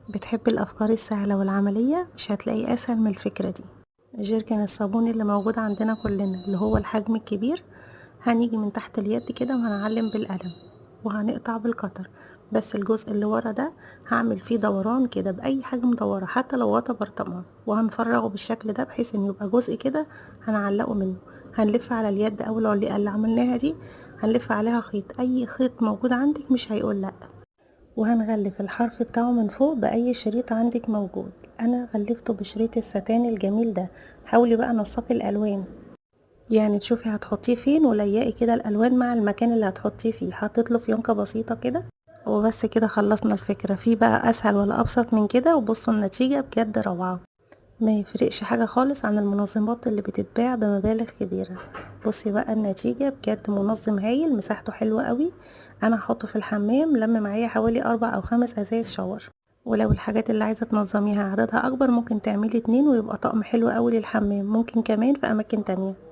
بتحب الأفكار السهلة والعملية؟ مش هتلاقي أسهل من الفكرة دي. جيركن الصابون اللي موجود عندنا كلنا اللي هو الحجم الكبير، هنيجي من تحت اليد كده وهنعلم بالقلم وهنقطع بالقطر، بس الجزء اللي ورا ده هعمل فيه دوران كده بأي حاجة مدورة حتى لو غطا برطمان، وهنفرغه بالشكل ده بحيث ان يبقى جزء كده هنعلقه منه. هنلف على اليد او العلقة اللي عملناها دي، هنلف عليها خيط، اي خيط موجود عندك مش هيقول لا، وهنغلف الحرف بتاعه من فوق بأي شريط عندك موجود. أنا غلفته بشريط الستان الجميل ده. حاولي بقى نسقي الألوان، يعني تشوفي هتحطيه فين وليقي كده الألوان مع المكان اللي هتحطيه فيه. حطيت له فيونكة بسيطة كده وبس. كده خلصنا الفكرة. في بقى أسهل ولا أبسط من كده؟ وبصوا النتيجة بجد روعة، ما يفرقش حاجة خالص عن المنظمات اللي بتتباع بمبالغ كبيرة. بصي بقى النتيجة بجد منظم هايل، مساحته حلوة قوي. انا هحطه في الحمام لم معايا حوالي 4 أو 5 ازايز شاور. ولو الحاجات اللي عايزة تنظميها عددها اكبر ممكن تعملي 2 ويبقى طقم حلو قوي للحمام، ممكن كمان في اماكن تانية.